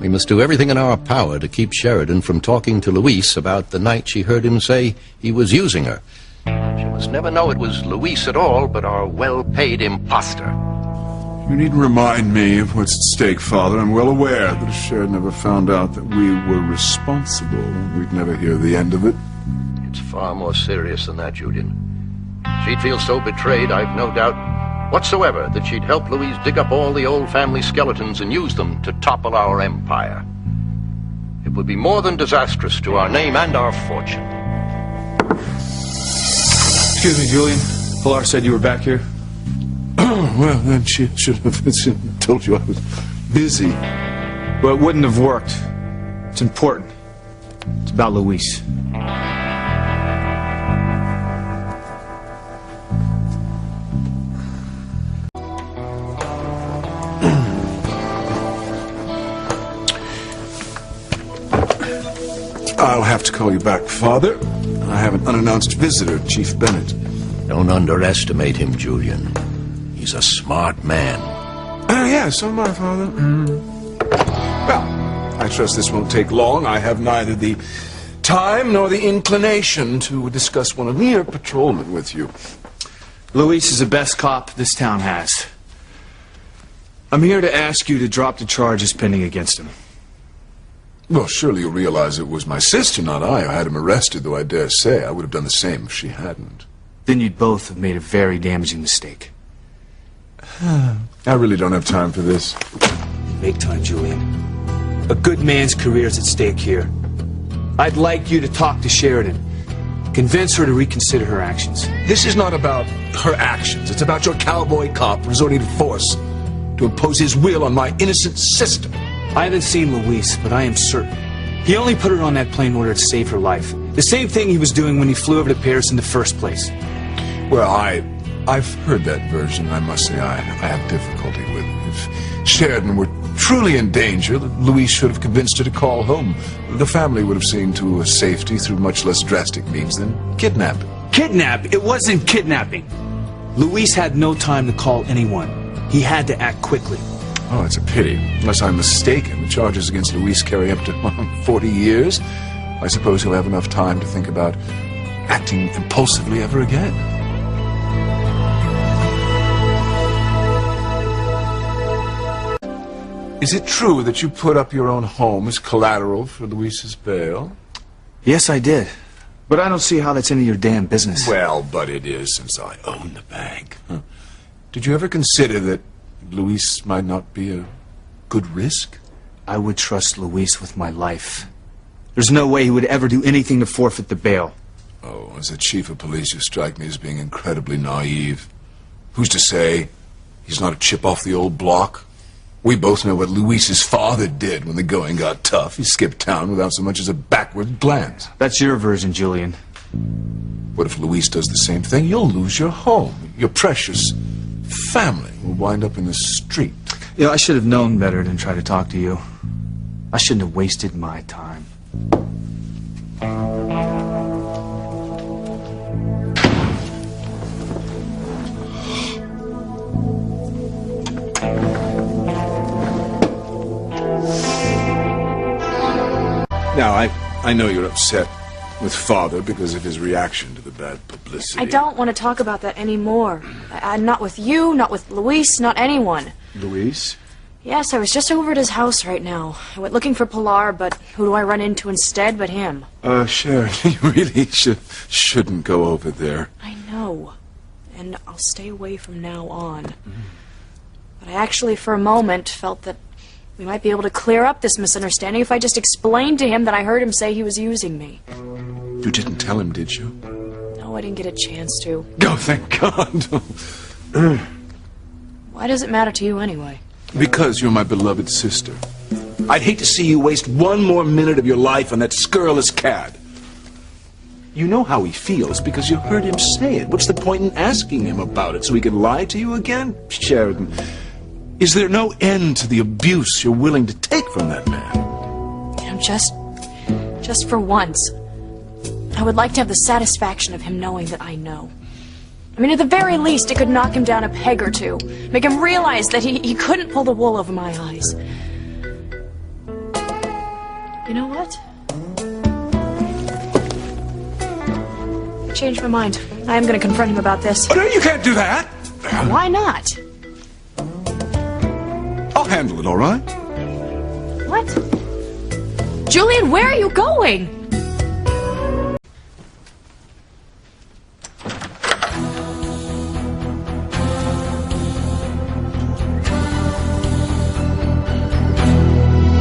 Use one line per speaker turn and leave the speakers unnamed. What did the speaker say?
We must do everything in our power to keep Sheridan from talking to Louise about the night she heard him say he was using her. She must never know it was Louise at all, but our well-paid imposter.
You needn't remind me of what's at stake, Father. I'm well aware that if Sheridan ever found out that we were responsible, we'd never hear the end of it.
It's far more serious than that, Julian. She'd feel so betrayed, I've no doubt whatsoever that she'd help Louise dig up all the old family skeletons and use them to topple our empire. It would be more than disastrous to our name and our fortune.
Excuse me, Julian. Pilar said you were back here.
Well, then she should have told you I was busy.
Well, it wouldn't have worked. It's important. It's about Louise.
I'll have to call you back, Father. I have an unannounced visitor, Chief Bennett.
Don't underestimate him, Julian. He's a smart man.
Yes, so am I, Father. Well, I trust this won't take long. I have neither the time nor the inclination to discuss one of your patrolmen with you.
Louise is the best cop this town has. I'm here to ask you to drop the charges pending against him.
Well, surely you'll realize it was my sister, not I, who had him arrested, though I dare say I would have done the same if she hadn't.
Then you'd both have made a very damaging mistake.
I really don't have time for this.
Make time, Julian. A good man's career is at stake here. I'd like you to talk to Sheridan. Convince her to reconsider her actions.
This is not about her actions. It's about your cowboy cop resorting to force to impose his will on my innocent sister.
I haven't seen Louise, but I am certain he only put her on that plane in order to save her life. The same thing he was doing when he flew over to Paris in the first place.
Well, I've heard that version, and I must say I have difficulty with it. If Sheridan were truly in danger, Louise should have convinced her to call home. The family would have seen to her safety through much less drastic means than kidnapping.
Kidnap? It wasn't kidnapping. Louise had no time to call anyone. He had to act quickly.
Oh, it's a pity. Unless I'm mistaken, the charges against Louise carry up to 40 years. I suppose he'll have enough time to think about acting impulsively ever again. Is it true that you put up your own home as collateral for Louise's bail?
Yes, I did. But I don't see how that's any of your damn business.
Well, but it is, since I own the bank. Huh. Did you ever consider that Louise might not be a good risk?
I would trust Louise with my life. There's no way he would ever do anything to forfeit the bail.
Oh, as a chief of police, you strike me as being incredibly naive. Who's to say he's not a chip off the old block? We both know what Louise's father did when the going got tough. He skipped town without so much as a backward glance.
That's your version, Julian.
What if Louise does the same thing? You'll lose your home. Your precious family will wind up in the street.
You know, I should have known better than try to talk to you. I shouldn't have wasted my time.
Now, I know you're upset with Father because of his reaction to the bad publicity.
I don't want to talk about that anymore. Not with you, not with Luis, not anyone.
Louise?
Yes, I was just over at his house right now. I went looking for Pilar, but who do I run into instead but him?
Sharon, you really shouldn't go over there.
I know. And I'll stay away from now on. But I actually, for a moment, felt that we might be able to clear up this misunderstanding if I just explained to him that I heard him say he was using me.
You didn't tell him, did you?
No, I didn't get a chance to.
Oh, thank God.
Why does it matter to you anyway?
Because you're my beloved sister. I'd hate to see you waste one more minute of your life on that scurrilous cad. You know how he feels because you heard him say it. What's the point in asking him about it so he can lie to you again? Sheridan, is there no end to the abuse you're willing to take from that man?
You know, just for once, I would like to have the satisfaction of him knowing that I know. I mean, at the very least, it could knock him down a peg or two. Make him realize that he couldn't pull the wool over my eyes. You know what? I changed my mind. I am going to confront him about this.
Oh, no, you can't do that!
Why not?
I'll handle it, all right?
What? Julian, where are you going?